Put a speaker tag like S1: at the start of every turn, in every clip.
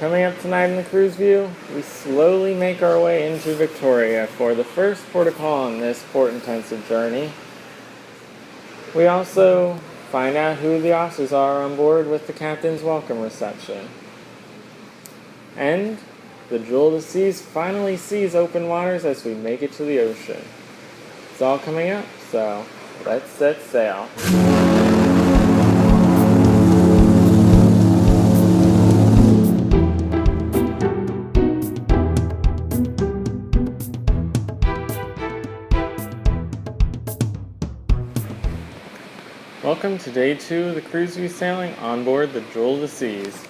S1: Coming up tonight in the cruise view, we slowly make our way into Victoria for the first port of call on this port-intensive journey. We also find out who the officers are on board with the captain's welcome reception. And the Jewel of the Seas finally sees open waters as we make it to the ocean. It's all coming up, so let's set sail. Welcome to day 2 of the CruiseView sailing on board the Jewel of the Seas.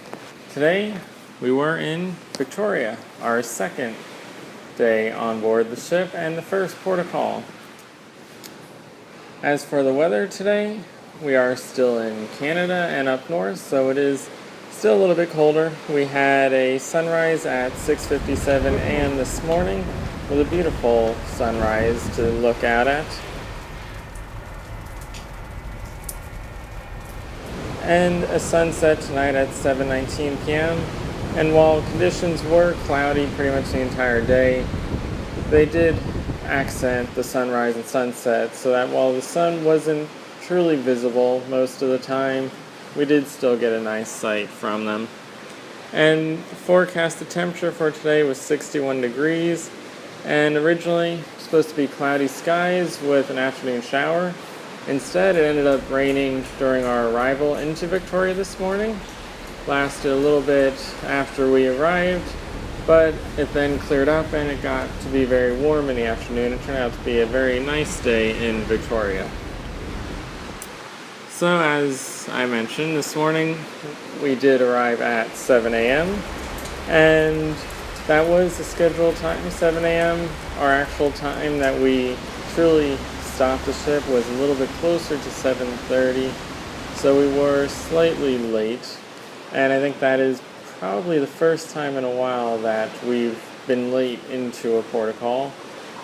S1: Today we were in Victoria, our second day on board the ship and the first port of call. As for the weather today, we are still in Canada and up north, so it is still a little bit colder. We had a sunrise at 6:57 a.m. this morning with a beautiful sunrise to look out at. And a sunset tonight at 7:19 p.m. And while conditions were cloudy pretty much the entire day, they did accent the sunrise and sunset so that while the sun wasn't truly visible most of the time, we did still get a nice sight from them. And forecasted temperature for today was 61 degrees, and originally supposed to be cloudy skies with an afternoon shower. Instead, it ended up raining during our arrival into Victoria this morning. Lasted a little bit after we arrived, but it then cleared up and it got to be very warm in the afternoon. It turned out to be a very nice day in Victoria. So as I mentioned, this morning we did arrive at 7 a.m. and that was the scheduled time, 7 a.m. Our actual time that we truly stopped the ship was a little bit closer to 7:30, so we were slightly late, and I think that is probably the first time in a while that we've been late into a port of call.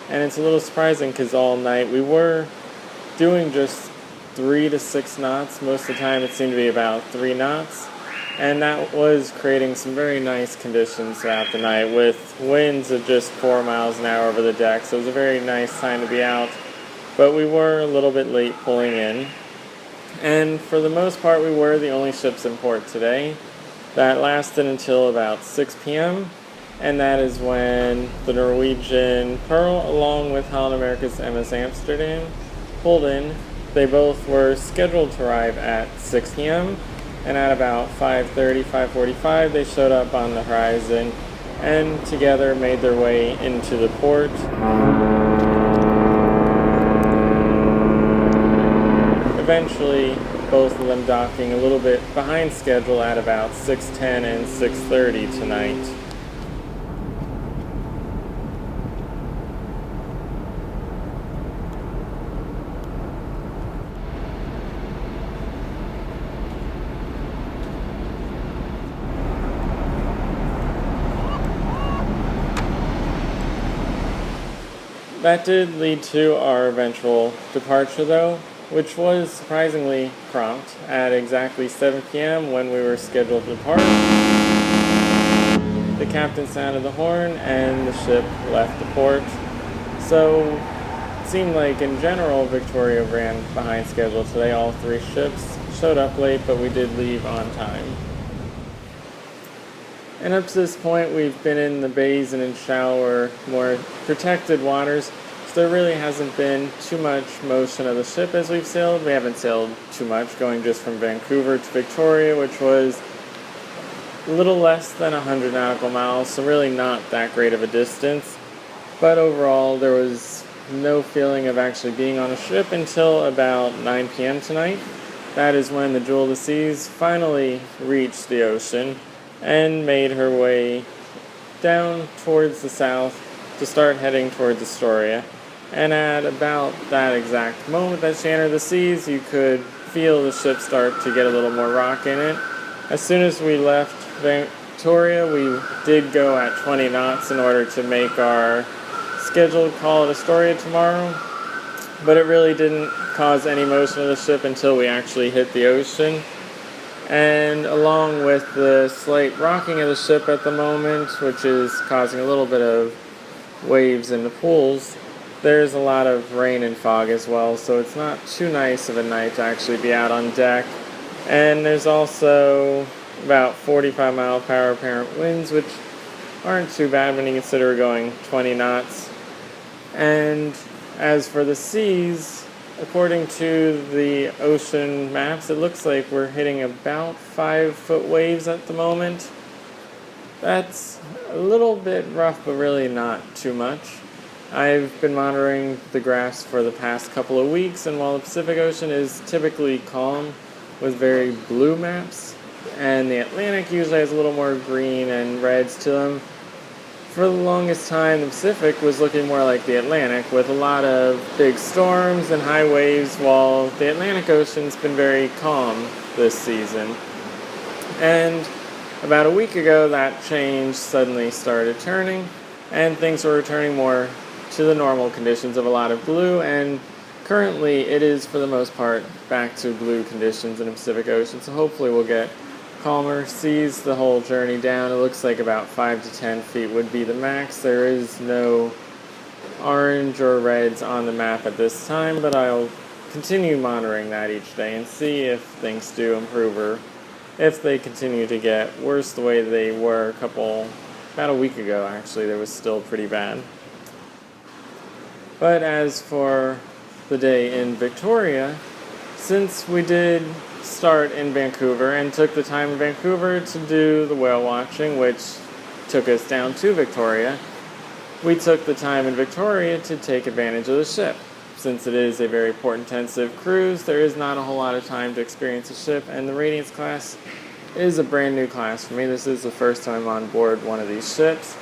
S1: And it's a little surprising because all night we were doing just 3 to 6 knots. Most of the time it seemed to be about 3 knots, and that was creating some very nice conditions throughout the night with winds of just 4 miles an hour over the deck, so it was a very nice time to be out. But we were a little bit late pulling in, and for the most part we were the only ships in port today. That lasted until about 6 p.m. and that is when the Norwegian Pearl along with Holland America's MS Amsterdam pulled in. They both were scheduled to arrive at 6 p.m. and at about 5:30, 5:45 they showed up on the horizon and together made their way into the port. Eventually, both of them docking a little bit behind schedule at about 6:10 and 6:30 tonight. That did lead to our eventual departure though, which was surprisingly prompt at exactly 7 p.m. when we were scheduled to depart. The captain sounded the horn and the ship left the port. So it seemed like in general Victoria ran behind schedule today. All 3 ships showed up late, but we did leave on time. And up to this point we've been in the bays and in shallower, more protected waters. So there really hasn't been too much motion of the ship as we've sailed. We haven't sailed too much, going just from Vancouver to Victoria, which was a little less than 100 nautical miles, so really not that great of a distance. But overall, there was no feeling of actually being on a ship until about 9 p.m. tonight. That is when the Jewel of the Seas finally reached the ocean and made her way down towards the south to start heading towards Astoria. And at about that exact moment that she entered the seas, you could feel the ship start to get a little more rock in it. As soon as we left Victoria, we did go at 20 knots in order to make our scheduled call at Astoria tomorrow, but it really didn't cause any motion of the ship until we actually hit the ocean. And along with the slight rocking of the ship at the moment, which is causing a little bit of waves in the pools, there's a lot of rain and fog as well, so it's not too nice of a night to actually be out on deck. And there's also about 45 mile per hour apparent winds, which aren't too bad when you consider we're going 20 knots. And as for the seas, according to the ocean maps, it looks like we're hitting about 5-foot waves at the moment. That's a little bit rough, but really not too much. I've been monitoring the graphs for the past couple of weeks, and while the Pacific Ocean is typically calm with very blue maps, and the Atlantic usually has a little more green and reds to them, for the longest time the Pacific was looking more like the Atlantic, with a lot of big storms and high waves, while the Atlantic Ocean's been very calm this season. And about a week ago, that change suddenly started turning, and things were returning more to the normal conditions of a lot of blue, and currently it is, for the most part, back to blue conditions in the Pacific Ocean, so hopefully we'll get calmer seas the whole journey down. It looks like about 5 to 10 feet would be the max. There is no orange or reds on the map at this time, but I'll continue monitoring that each day and see if things do improve or if they continue to get worse the way they were about a week ago actually. They was still pretty bad. But as for the day in Victoria, since we did start in Vancouver and took the time in Vancouver to do the whale watching, which took us down to Victoria, we took the time in Victoria to take advantage of the ship. Since it is a very port-intensive cruise, there is not a whole lot of time to experience the ship, and the Radiance class is a brand new class for me. This is the first time I'm on board one of these ships,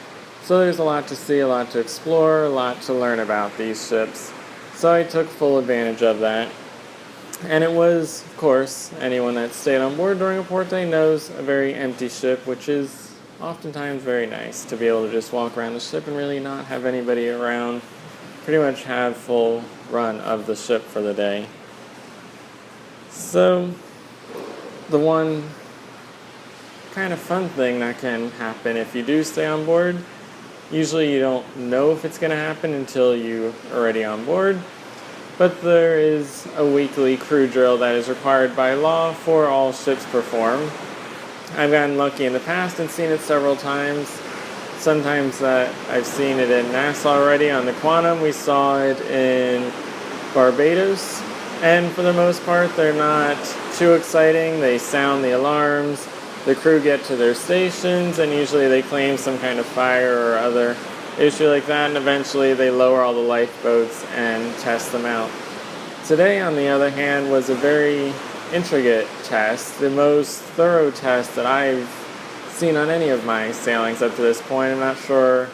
S1: so there's a lot to see, a lot to explore, a lot to learn about these ships. So I took full advantage of that. And it was, of course, anyone that stayed on board during a port day knows, a very empty ship, which is oftentimes very nice to be able to just walk around the ship and really not have anybody around, pretty much have full run of the ship for the day. So the one kind of fun thing that can happen if you do stay on board, usually you don't know if it's going to happen until you're already on board, but there is a weekly crew drill that is required by law for all ships performed. I've gotten lucky in the past and seen it several times. Sometimes that I've seen it in Nassau already on the Quantum. We saw it in Barbados, and for the most part they're not too exciting. They sound the alarms, the crew get to their stations, and usually they claim some kind of fire or other issue like that, and eventually they lower all the lifeboats and test them out. Today, on the other hand, was a very intricate test, the most thorough test that I've seen on any of my sailings up to this point. I'm not sure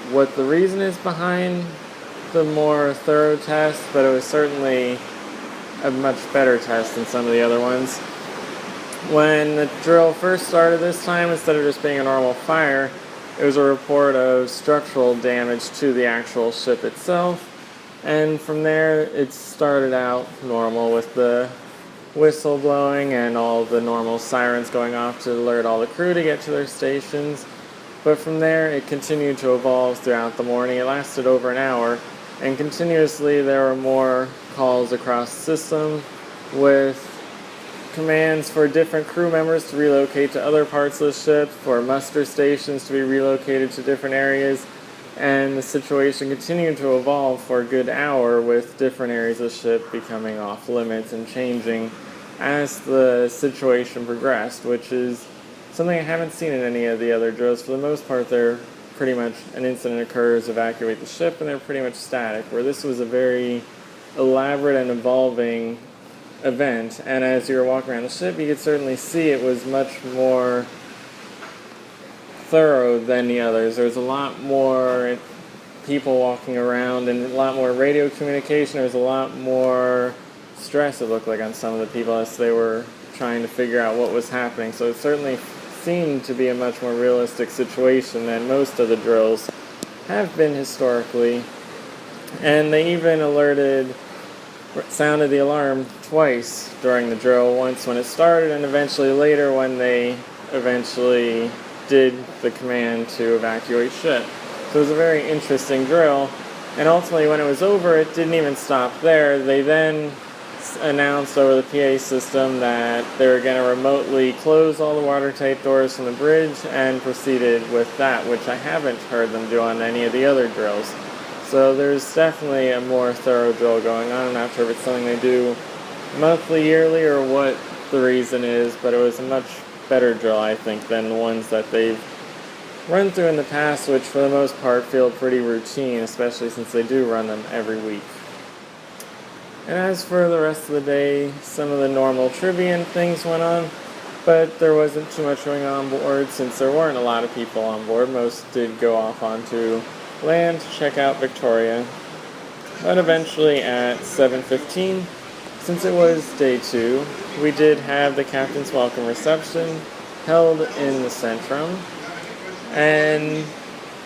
S1: what the reason is behind the more thorough test, but it was certainly a much better test than some of the other ones. When the drill first started this time, instead of just being a normal fire, it was a report of structural damage to the actual ship itself, and from there it started out normal with the whistle blowing and all the normal sirens going off to alert all the crew to get to their stations. But from there it continued to evolve throughout the morning. It lasted over an hour, and continuously there were more calls across the system with commands for different crew members to relocate to other parts of the ship, for muster stations to be relocated to different areas, and the situation continued to evolve for a good hour, with different areas of the ship becoming off limits and changing as the situation progressed, which is something I haven't seen in any of the other drills. For the most part, they're pretty much an incident occurs, evacuate the ship, and they're pretty much static, where this was a very elaborate and evolving event, and as you were walking around the ship, you could certainly see it was much more thorough than the others. There was a lot more people walking around and a lot more radio communication. There was a lot more stress, it looked like, on some of the people as they were trying to figure out what was happening. So it certainly seemed to be a much more realistic situation than most of the drills have been historically. And they even alerted sounded the alarm twice during the drill, once when it started and eventually later when they eventually did the command to evacuate ship. So it was a very interesting drill, and ultimately when it was over, it didn't even stop there. They then announced over the PA system that they were going to remotely close all the watertight doors from the bridge and proceeded with that, which I haven't heard them do on any of the other drills. So there's definitely a more thorough drill going on. I'm not sure if it's something they do monthly, yearly, or what the reason is, but it was a much better drill, I think, than the ones that they've run through in the past, which for the most part feel pretty routine, especially since they do run them every week. And as for the rest of the day, some of the normal trivia and things went on, but there wasn't too much going on board since there weren't a lot of people on board. Most did go off onto land to check out Victoria. But eventually at 7:15, since it was day 2, we did have the captain's welcome reception held in the Centrum. And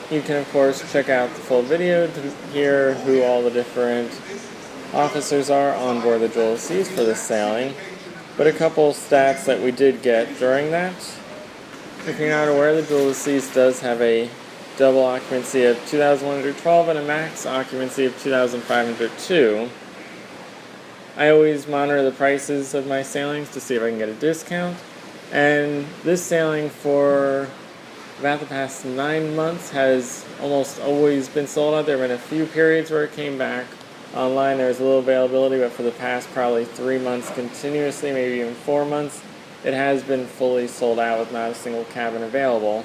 S1: you can of course check out the full video to hear who all the different officers are on board the Jewel Seas for this sailing. But a couple stats that we did get during that. If you're not aware, the Jewel Seas does have a double occupancy of 2,112 and a max occupancy of 2,502. I always monitor the prices of my sailings to see if I can get a discount. And this sailing for about the past 9 months has almost always been sold out. There have been a few periods where it came back online. There was a little availability, but for the past probably 3 months continuously, maybe even 4 months, it has been fully sold out with not a single cabin available.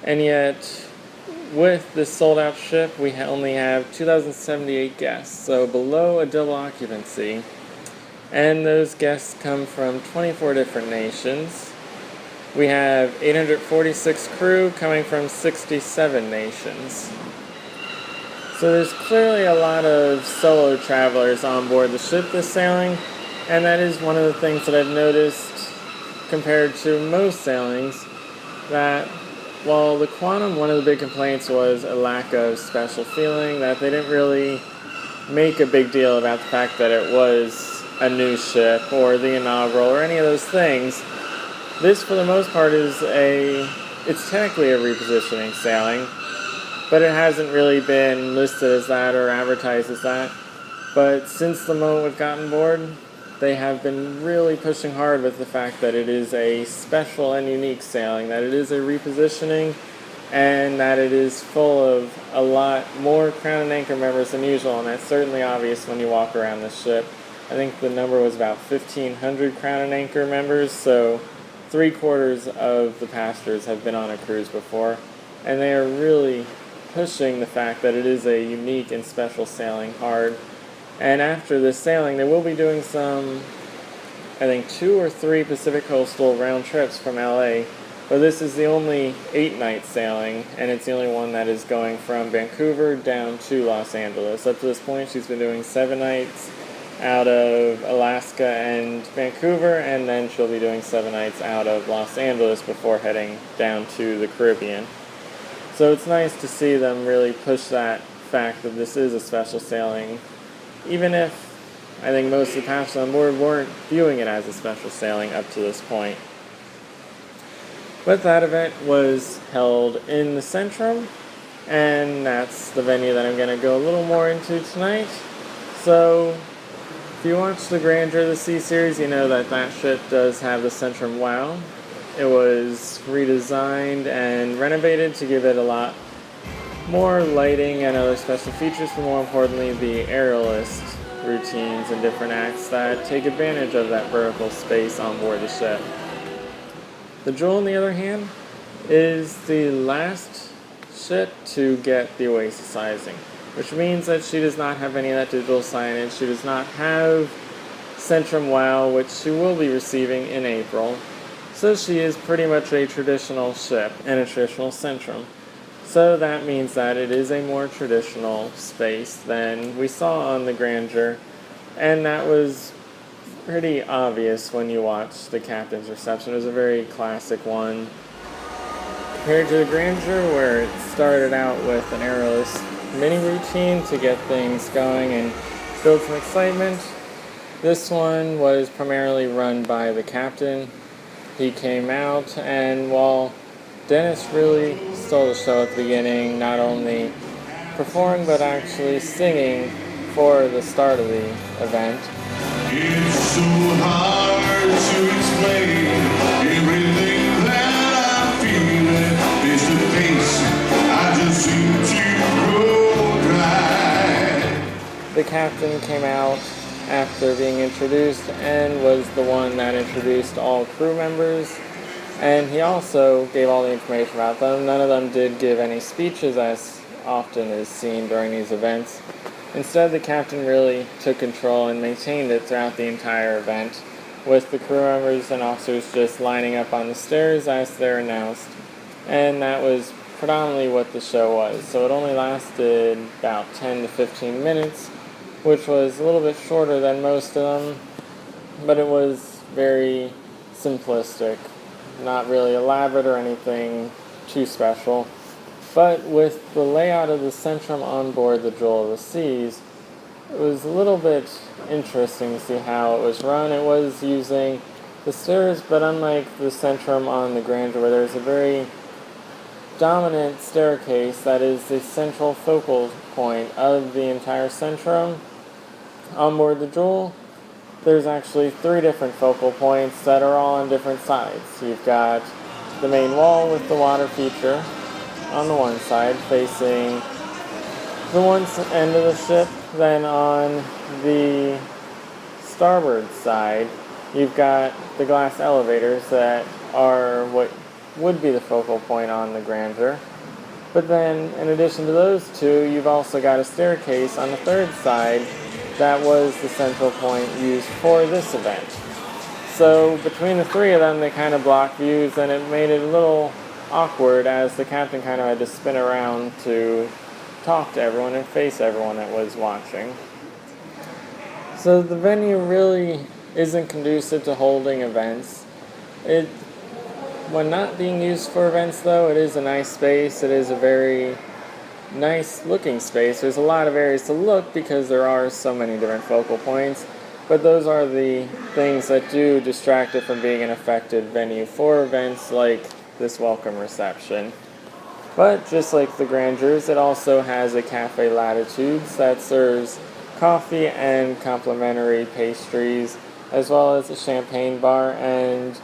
S1: And yet, with this sold out ship, we only have 2,078 guests, so below a double occupancy. And those guests come from 24 different nations. We have 846 crew coming from 67 nations. So there's clearly a lot of solo travelers on board the ship this sailing, and that is one of the things that I've noticed compared to most sailings, that while the Quantum, one of the big complaints was a lack of special feeling, that they didn't really make a big deal about the fact that it was a new ship or the inaugural or any of those things. This, for the most part, it's technically a repositioning sailing, but it hasn't really been listed as that or advertised as that. But since the moment we've gotten board, they have been really pushing hard with the fact that it is a special and unique sailing, that it is a repositioning, and that it is full of a lot more Crown and Anchor members than usual, and that's certainly obvious when you walk around the ship. I think the number was about 1,500 Crown and Anchor members, so 3/4 of the passengers have been on a cruise before, and they are really pushing the fact that it is a unique and special sailing hard. And after this sailing, they will be doing some, I think 2 or 3 Pacific Coastal round trips from LA, but this is the only 8-night sailing, and it's the only one that is going from Vancouver down to Los Angeles. Up to this point, she's been doing 7 nights out of Alaska and Vancouver, and then she'll be doing 7 nights out of Los Angeles before heading down to the Caribbean. So it's nice to see them really push that fact that this is a special sailing, even if I think most of the passengers on board weren't viewing it as a special sailing up to this point. But that event was held in the Centrum, and that's the venue that I'm going to go a little more into tonight. So if you watch the Grandeur of the Sea series, you know that that ship does have the Centrum Wow. It was redesigned and renovated to give it a lot more lighting and other special features, but more importantly, the aerialist routines and different acts that take advantage of that vertical space on board the ship. The Jewel, on the other hand, is the last ship to get the oasisizing, which means that she does not have any of that digital signage. She does not have Centrum Wow, which she will be receiving in April. So she is pretty much a traditional ship and a traditional Centrum. So that means that it is a more traditional space than we saw on the Grandeur, and that was pretty obvious when you watch the captain's reception. It was a very classic one compared to the Grandeur, where it started out with an aerialist mini routine to get things going and build some excitement. This one was primarily run by the captain. He came out, and while Dennis really stole the show at the beginning, not only performing but actually singing for the start of the event.
S2: It's so hard to explain everything that I'm feeling face to face. I just seem to go dry.
S1: The captain came out after being introduced and was the one that introduced all crew members, and he also gave all the information about them. None of them did give any speeches, as often is seen during these events. Instead, the captain really took control and maintained it throughout the entire event, with the crew members and officers just lining up on the stairs as they're announced. And that was predominantly what the show was. So it only lasted about 10 to 15 minutes, which was a little bit shorter than most of them, but it was very simplistic, not really elaborate or anything too special. But with the layout of the Centrum on board the Jewel of the Seas, it was a little bit interesting to see how it was run. It was using the stairs, but unlike the Centrum on the Grandeur, where there's a very dominant staircase that is the central focal point of the entire Centrum, on board the Jewel, there's actually 3 different focal points that are all on different sides. You've got the main wall with the water feature on the one side, facing the one end of the ship. Then on the starboard side, you've got the glass elevators that are what would be the focal point on the Grandeur. But then, in addition to those 2, you've also got a staircase on the third side that was the central point used for this event. So between the 3 of them, they kind of blocked views, and it made it a little awkward as the captain kind of had to spin around to talk to everyone and face everyone that was watching. So the venue really isn't conducive to holding events. When not being used for events, though, it is a nice space. It is a very nice looking space. There's a lot of areas to look because there are so many different focal points, but those are the things that do distract it from being an effective venue for events like this welcome reception. But just like the Grandeurs, it also has a Cafe Latitudes that serves coffee and complimentary pastries, as well as a champagne bar and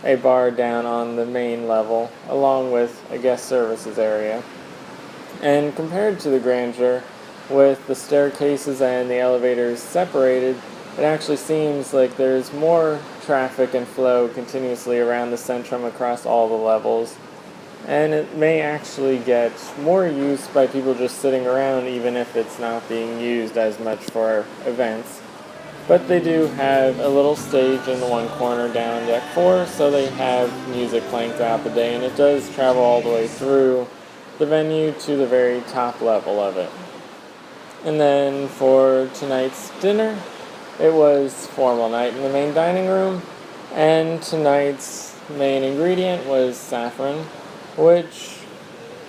S1: a bar down on the main level, along with a guest services area. And compared to the Grandeur, with the staircases and the elevators separated, it actually seems like there's more traffic and flow continuously around the Centrum across all the levels. And it may actually get more use by people just sitting around, even if it's not being used as much for events. But they do have a little stage in the one corner down on deck 4, so they have music playing throughout the day, and it does travel all the way through the venue to the very top level of it. And then for tonight's dinner, it was formal night in the main dining room, and tonight's main ingredient was saffron, which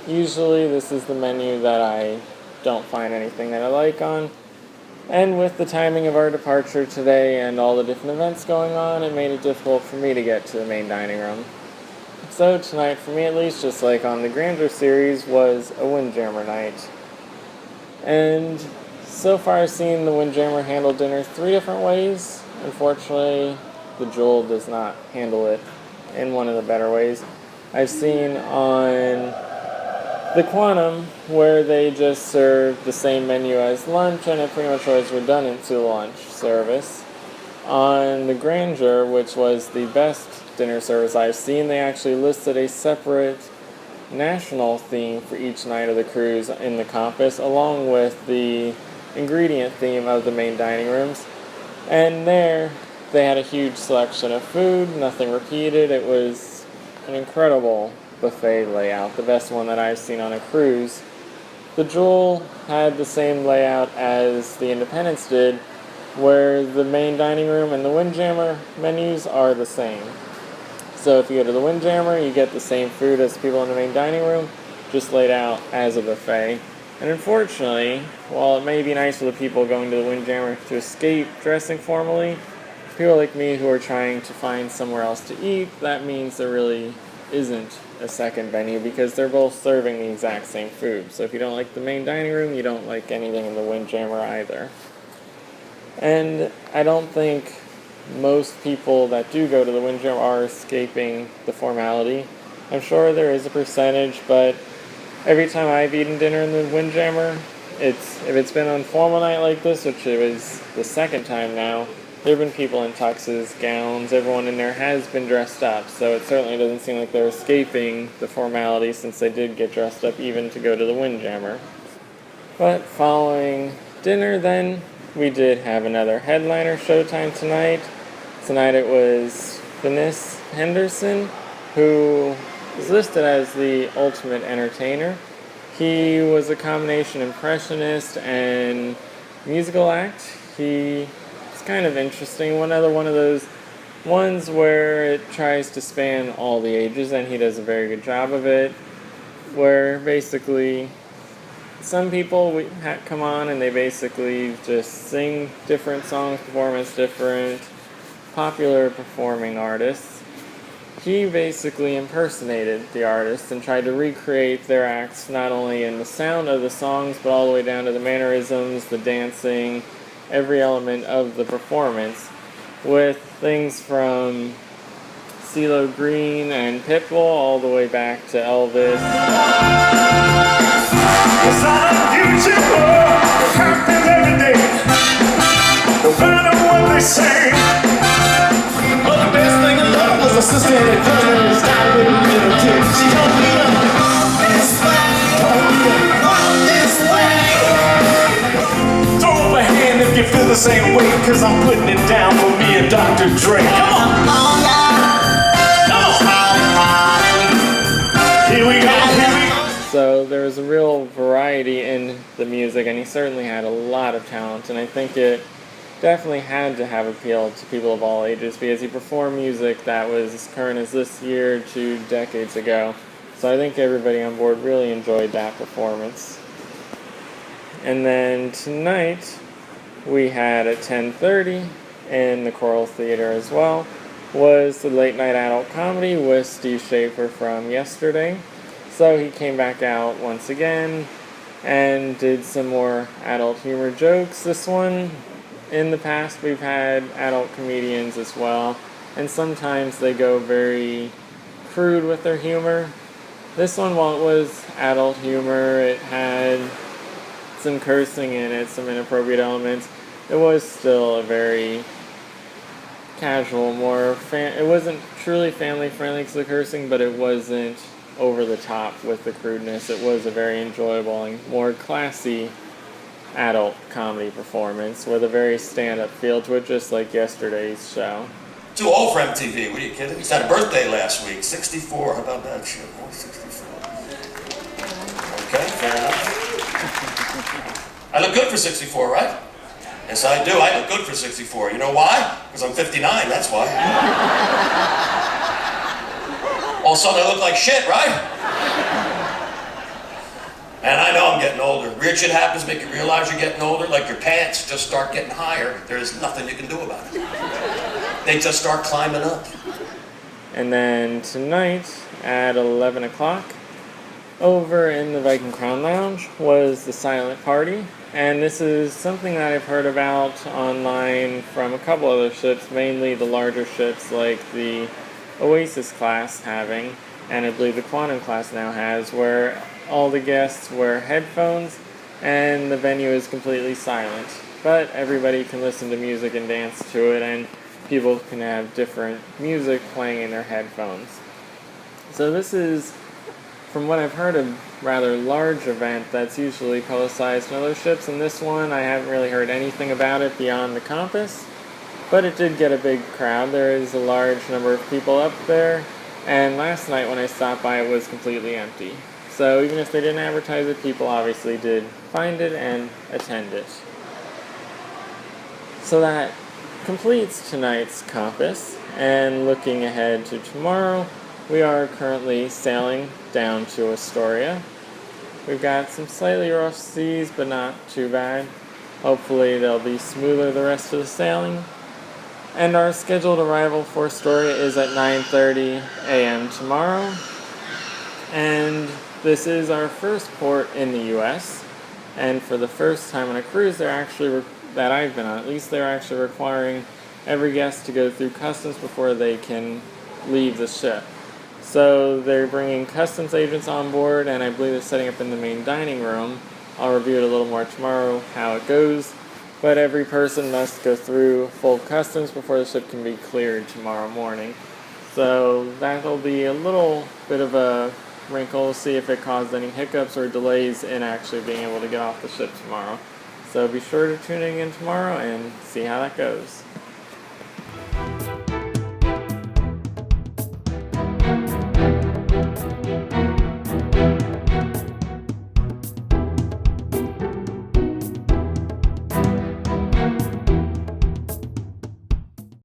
S1: usually this is the menu that I don't find anything that I like on. And with the timing of our departure today and all the different events going on, it made it difficult for me to get to the main dining room. So tonight, for me at least, just like on the Grandeur series, was a Windjammer night. And so far I've seen the Windjammer handle dinner 3 different ways. Unfortunately, the Jewel does not handle it in one of the better ways. I've seen on the Quantum where they just serve the same menu as lunch, and it pretty much was redundant to the lunch service. On the Grandeur, which was the best dinner service I've seen, they actually listed a separate national theme for each night of the cruise in the compass, along with the ingredient theme of the main dining rooms. And there, they had a huge selection of food, nothing repeated. It was an incredible buffet layout, the best one that I've seen on a cruise. The Jewel had the same layout as the Independence did, where the main dining room and the Windjammer menus are the same. So if you go to the Windjammer, you get the same food as people in the main dining room, just laid out as a buffet. And unfortunately, while it may be nice for the people going to the Windjammer to escape dressing formally, people like me who are trying to find somewhere else to eat, that means there really isn't a second venue because they're both serving the exact same food. So if you don't like the main dining room, you don't like anything in the Windjammer either. And I don't think most people that do go to the Windjammer are escaping the formality. I'm sure there is a percentage, but every time I've eaten dinner in the Windjammer, if it's been on formal night like this, which it was the second time now, there have been people in tuxes, gowns, everyone in there has been dressed up, so it certainly doesn't seem like they're escaping the formality since they did get dressed up even to go to the Windjammer. But following dinner then, we did have another headliner showtime tonight. Tonight it was Finis Henderson, who is listed as the ultimate entertainer. He was a combination impressionist and musical act. He's kind of interesting. Another one of those ones where it tries to span all the ages, and he does a very good job of it, where basically some people come on and they basically just sing different songs, perform as different popular performing artists. He basically impersonated the artists and tried to recreate their acts not only in the sound of the songs but all the way down to the mannerisms, the dancing, every element of the performance, with things from CeeLo Green and Pitbull all the way back to Elvis.
S2: It's unusual, it happens every day, no matter what they say. But the best thing in love was a sister that cousin started with a little kid. She told me to walk this way, walk this way. Throw up a hand if you feel the same way, cause I'm putting it down for me and Dr. Dre. Come on! Here we go, here we go.
S1: So there was a real variety in the music, and he certainly had a lot of talent, and I think it definitely had to have appealed to people of all ages because he performed music that was as current as this year to decades ago. So I think everybody on board really enjoyed that performance. And then tonight we had at 10:30 in the Choral Theater as well was the late night adult comedy with Steve Schaefer from yesterday. So he came back out once again and did some more adult humor jokes. This one, in the past, we've had adult comedians as well, and sometimes they go very crude with their humor. This one, while it was adult humor, it had some cursing in it, some inappropriate elements. It was still a very casual, it wasn't truly family-friendly because of the cursing, but it wasn't over the top with the crudeness. It was a very enjoyable and more classy adult comedy performance with a very stand-up feel to it, just like yesterday's show.
S3: Too old for MTV, what are you kidding? He's had a birthday last week, 64, how about that shit? Oh, 64. Okay, fair enough. I look good for 64, right? Yes, I do, I look good for 64. You know why? Because I'm 59, that's why. All of a sudden I look like shit, right? And I know I'm getting older. Weird shit happens, make you realize you're getting older, like your pants just start getting higher. There's nothing you can do about it. They just start climbing up.
S1: And then tonight at 11 o'clock, over in the Viking Crown Lounge was the Silent Party. And this is something that I've heard about online from a couple other ships, mainly the larger ships like the Oasis class having, and I believe the Quantum class now has, where all the guests wear headphones and the venue is completely silent. But everybody can listen to music and dance to it, and people can have different music playing in their headphones. So this is, from what I've heard, a rather large event that's usually publicized in other ships, and this one I haven't really heard anything about it beyond the compass. But it did get a big crowd. There is a large number of people up there, and last night when I stopped by it was completely empty. So even if they didn't advertise it, people obviously did find it and attend it. So that completes tonight's compass, and looking ahead to tomorrow, we are currently sailing down to Astoria. We've got some slightly rough seas, but not too bad. Hopefully they'll be smoother the rest of the sailing. And our scheduled arrival for Astoria is at 9:30 a.m. tomorrow. And this is our first port in the U.S. And for the first time on a cruise, that I've been on, at least, they're actually requiring every guest to go through customs before they can leave the ship. So they're bringing customs agents on board, and I believe they're setting up in the main dining room. I'll review it a little more tomorrow, how it goes. But every person must go through full customs before the ship can be cleared tomorrow morning. So that'll be a little bit of a wrinkle, see if it caused any hiccups or delays in actually being able to get off the ship tomorrow. So be sure to tune in again tomorrow and see how that goes.